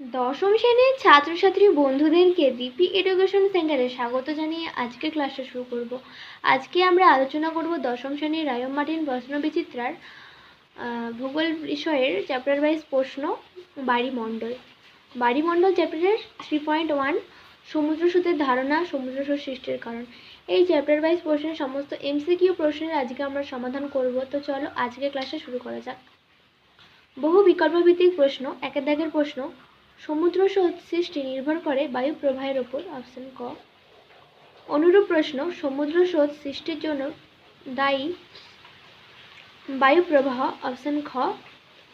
দশম শ্রেণীর ছাত্রছাত্রী বন্ধুদেরকে দীপি এডুকেশন সেন্টারে স্বাগত জানিয়ে আজকে ক্লাসটা শুরু করব। আজকে আমরা আলোচনা করব দশম শ্রেণীর রায়ম মার্টিন প্রশ্নবিচিত্রার ভূগোল বিষয়ের চ্যাপ্টার ওয়াইজ প্রশ্ন বাড়িমণ্ডল। বাড়িমণ্ডল চ্যাপ্টারের 3.1 সমুদ্র স্রোতের ধারণা, সমুদ্র স্রোত সৃষ্টির কারণ। এই চ্যাপ্টার ওয়াইজ প্রশ্নের সমস্ত এমসিকিউ প্রশ্নের আজকে আমরা সমাধান করব। তো চলো আজকে ক্লাসটা শুরু করা যাক। বহু বিকল্প ভিত্তিক প্রশ্ন। একের দাগের প্রশ্ন, সমুদ্র স্রোত সৃষ্টি নির্ভর করে বায়ু প্রবাহের উপর। অপশন ক। অনুরূপ প্রশ্ন, সমুদ্র স্রোত সৃষ্টির জন্য দায়ী বায়ু প্রবাহ। অপশন খ।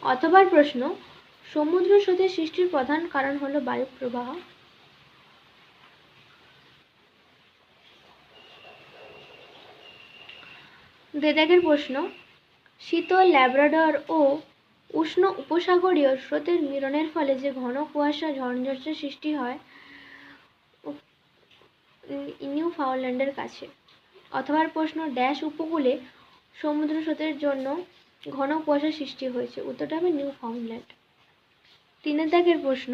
অথবা প্রশ্ন, সমুদ্র স্রোতের সৃষ্টির প্রধান কারণ হলো বায়ু প্রবাহ। দেদাগের প্রশ্ন, শীতল ল্যাব্রাডর ও উষ্ণ উপসাগরীয় স্রোতের মিলনের ফলে যে ঘন কুয়াশা ঝড়ঝঞ্ঝার সৃষ্টি হয় নিউ ফাউন্ডল্যান্ডের কাছে। অথবা প্রশ্ন, ড্যাশ উপকূলে সমুদ্র স্রোতের জন্য ঘন কুয়াশা সৃষ্টি হয়েছে। উত্তরটা হবে নিউ ফাউন্ডল্যান্ড। তিনের দাগের প্রশ্ন,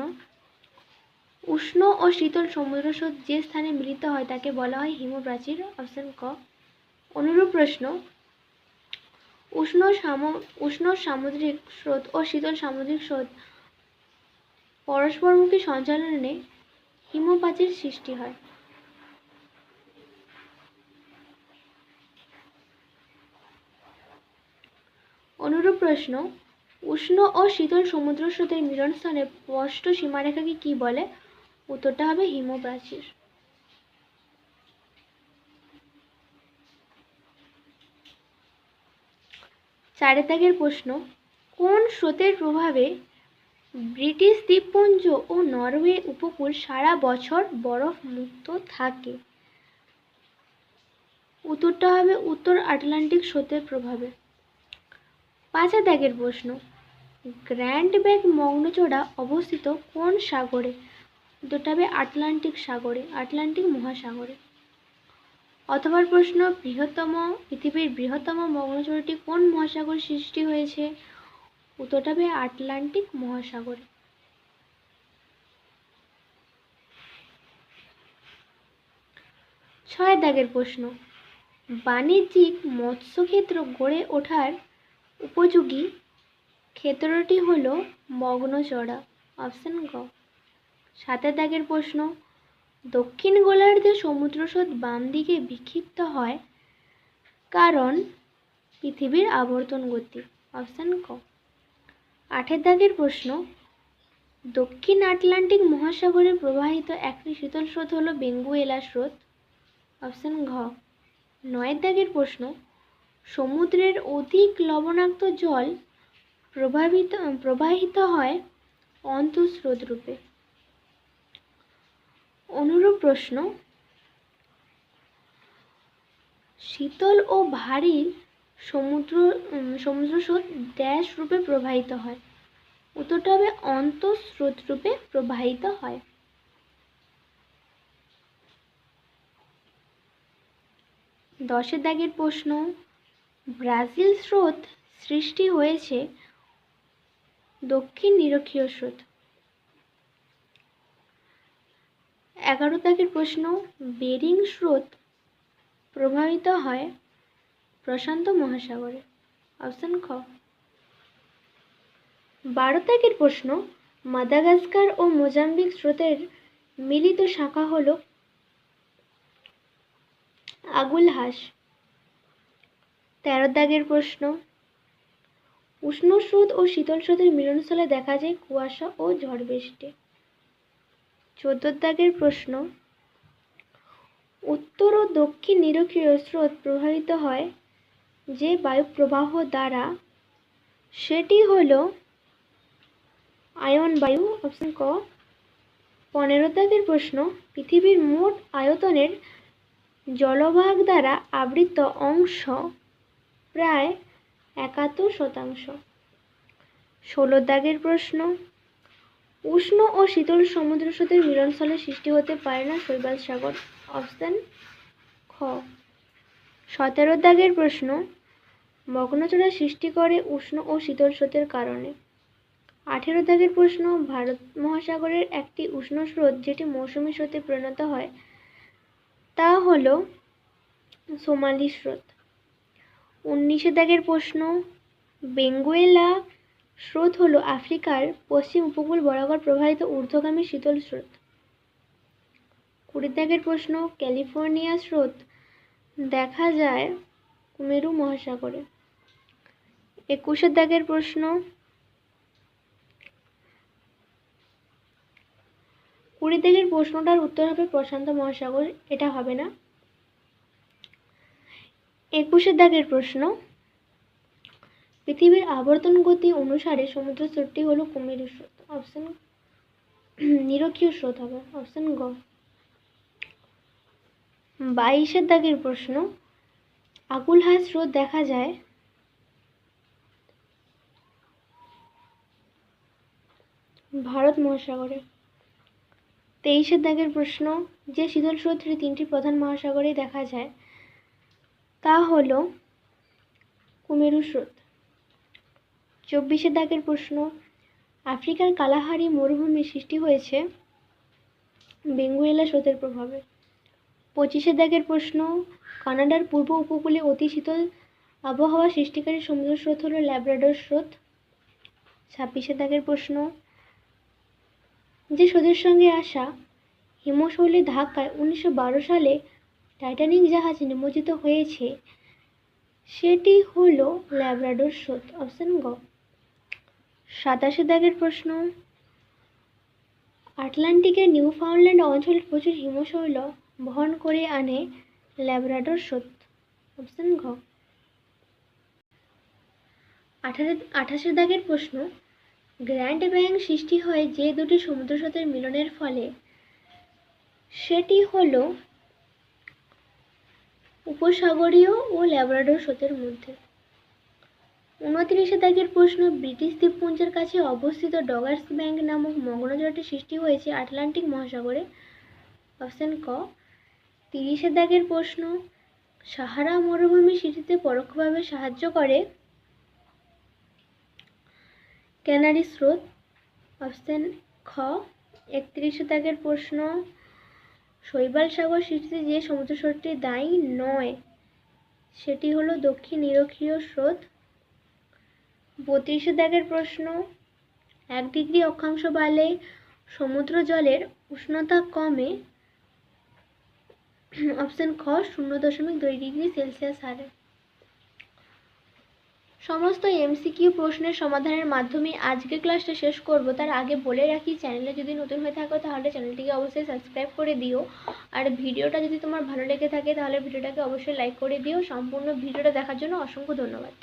উষ্ণ ও শীতল সমুদ্র স্রোত যে স্থানে মিলিত হয় তাকে বলা হয় হিমপ্রাচীর। অপশন ক। অনুরূপ প্রশ্ন, উষ্ণ সামুদ্রিক স্রোত ও শীতল সামুদ্রিক স্রোত পরস্পরমুখী সঞ্চালনে হিমপ্রাচীর সৃষ্টি হয়। অনুরূপ প্রশ্ন, উষ্ণ ও শীতল সমুদ্র স্রোতের মিলনস্থানে স্পষ্ট সীমারেখাকে কি বলে? উত্তরটা হবে হিমপ্রাচীর। চারের দাগের প্রশ্ন, কোন স্রোতের প্রভাবে ব্রিটিশ দ্বীপপুঞ্জ ও নরওয়ে উপকূল সারা বছর বরফ মুক্ত থাকে? উত্তরটা হবে উত্তর আটলান্টিক স্রোতের প্রভাবে। পাঁচের দাগের প্রশ্ন, গ্র্যান্ড ব্যাক মগ্নচড়া অবস্থিত কোন সাগরে? উত্তরটা হবে আটলান্টিক সাগরে, আটলান্টিক মহাসাগরে। অথবা প্রশ্ন, পৃথিবীর বৃহত্তম মগ্নচড়াটি কোন মহাসাগর সৃষ্টি হয়েছে? উত্তরটা হবে আটলান্টিক মহাসাগরে। ছয় দাগের প্রশ্ন, বাণিজ্যিক মৎস্যক্ষেত্র গড়ে ওঠার উপযোগী ক্ষেত্রটি হল মগ্নচড়া। অপশন গ। সাতের দাগের প্রশ্ন, দক্ষিণ গোলার্ধে সমুদ্র স্রোত বাম দিকে বিক্ষিপ্ত হয় কারণ পৃথিবীর আবর্তন গতি। অপশন ক। আটের দাগের প্রশ্ন, দক্ষিণ আটলান্টিক মহাসাগরে প্রবাহিত একটি শীতল স্রোত হল বেঙ্গুয়েলা স্রোত। অপশন ঘ। নয়ের দাগের প্রশ্ন, সমুদ্রের অধিক লবণাক্ত জল প্রবাহিত হয় অন্তঃস্রোত রূপে। অনুরূপ প্রশ্ন, শীতল ও ভারী সমুদ্র স্রোত ড্যাশ রূপে প্রবাহিত হয়। উত্তরটা হবে অন্তঃস্রোত রূপে প্রবাহিত হয়। দশের দাগের প্রশ্ন, ব্রাজিল স্রোত সৃষ্টি হয়েছে দক্ষিণ নিরক্ষীয় স্রোত। 11 দাগের প্রশ্ন, বেরিং স্রোত প্রবাহিত হয় প্রশান্ত মহাসাগরে। অপশন খ। 12 দাগের প্রশ্ন, মাদাগাস্কার ও মোজাম্বিক স্রোতের মিলিত শাখা হল আগুলহাস। 13 দাগের প্রশ্ন, উষ্ণ স্রোত ও শীতল স্রোতের মিলনস্থলে দেখা যায় কুয়াশা ও ঝড় বৃষ্টি। 14 দাগের প্রশ্ন, উত্তর ও দক্ষিণ নিরক্ষীয় স্রোত প্রবাহিত হয় যে বায়ু প্রবাহ দ্বারা সেটি হল আয়ন বায়ু। অপশন ক। 15 দাগের প্রশ্ন, পৃথিবীর মোট আয়তনের জলভাগ দ্বারা আবৃত অংশ প্রায় 71%। 16 দাগের প্রশ্ন, উষ্ণ ও শীতল সমুদ্র স্রোতের মিলনস্থলে সৃষ্টি হতে পারে না শৈবাল সাগর। অপশন খ। 17 দাগের প্রশ্ন, মগ্নচড়া সৃষ্টি করে উষ্ণ ও শীতল স্রোতের কারণে। 18 দাগের প্রশ্ন, ভারত মহাসাগরের একটি উষ্ণ স্রোত যেটি মৌসুমী স্রোতে পরিণত হয় তা হলো সোমালি স্রোত। 19 দাগের প্রশ্ন, বেঙ্গুয়েলা স্রোত হলো আফ্রিকার পশ্চিম উপকূল বরাবর প্রবাহিত ঊর্ধ্বগামী শীতল স্রোত। 20 দাগের প্রশ্ন, ক্যালিফোর্নিয়া স্রোত দেখা যায় কুমেরু মহাসাগরে। 21 দাগের প্রশ্ন, 20 দাগের প্রশ্নটার উত্তর হবে প্রশান্ত মহাসাগর, এটা হবে না। 21 দাগের প্রশ্ন, পৃথিবীর আবর্তন গতি অনুসারে সমুদ্র স্রোতটি হলো কুমেরু স্রোত। অপশন নিরক্ষীয় স্রোত হবে, অপশন গ। 22 দাগের প্রশ্ন, আকুলহাস স্রোত দেখা যায় ভারত মহাসাগরে। 23 দাগের প্রশ্ন, যে শীতল স্রোতটি 3টি প্রধান মহাসাগরে দেখা যায় তা হলো কুমেরু স্রোত। 24 দাগের প্রশ্ন, আফ্রিকার কালাহারি মরুভূমি সৃষ্টি হয়েছে বেঙ্গুয়েলা স্রোতের প্রভাবে। 25 দাগের প্রশ্ন, কানাডার পূর্ব উপকূলে অতি শীতল আবহাওয়া সৃষ্টিকারী সমুদ্র স্রোত হলো ল্যাব্রাডর স্রোত। 26 দাগের প্রশ্ন, যে স্রোতের সঙ্গে আসা হিমশৈলের ধাক্কায় 1912 সালে টাইটানিক জাহাজ নিমজ্জিত হয়েছে সেটি হলো ল্যাব্রাডর স্রোত, অপশন গ। 27 দাগের প্রশ্ন, আটলান্টিকের নিউফাউন্ডল্যান্ড অঞ্চলে প্রচুর হিমশৈল বহন করে আনে ল্যাব্রাডর স্রোত, অপশন ঘ। 28 দাগের প্রশ্ন, গ্র্যান্ড ব্যাংক সৃষ্টি হয় যে দুটি সমুদ্র স্রোতের মিলনের ফলে সেটি হলো উপসাগরীয় ও ল্যাব্রাডর স্রোতের মধ্যে। 29 দাগের প্রশ্ন, ব্রিটিশ দ্বীপপুঞ্জের কাছে অবস্থিত ডগার্স ব্যাংক নামক মগ্ন জলটি সৃষ্টি হয়েছে আটলান্টিক মহাসাগরে, অপশন ক। 30 দাগের প্রশ্ন, সাহারা মরুভূমি সৃষ্টিতে পরোক্ষভাবে সাহায্য করে ক্যানারি স্রোত, অপশন খ। 31 দাগের প্রশ্ন, শৈবাল সাগর সৃষ্টিতে যে সমুদ্র স্রোতটি দায়ী নয় সেটি হলো দক্ষিণ নিরক্ষীয় স্রোত। 32 দাগের প্রশ্ন, 1 ডিগ্রি অক্ষাংশ বাড়লে সমুদ্র জলের উষ্ণতা কমে, অপশন খ, 0.2 ডিগ্রি সেলসিয়াস হারে। সমস্ত এমসিকিউ প্রশ্নের সমাধানের মাধ্যমে আজকে ক্লাসটা শেষ করব। তার আগে বলে রাখি, চ্যানেলে যদি নতুন হয়ে থাকো তাহলে চ্যানেলটিকে অবশ্যই সাবস্ক্রাইব করে দিও, আর ভিডিওটা যদি তোমার ভালো লেগে থাকে তাহলে ভিডিওটাকে অবশ্যই লাইক করে দিও। সম্পূর্ণ ভিডিওটা দেখার জন্য অসংখ্য ধন্যবাদ।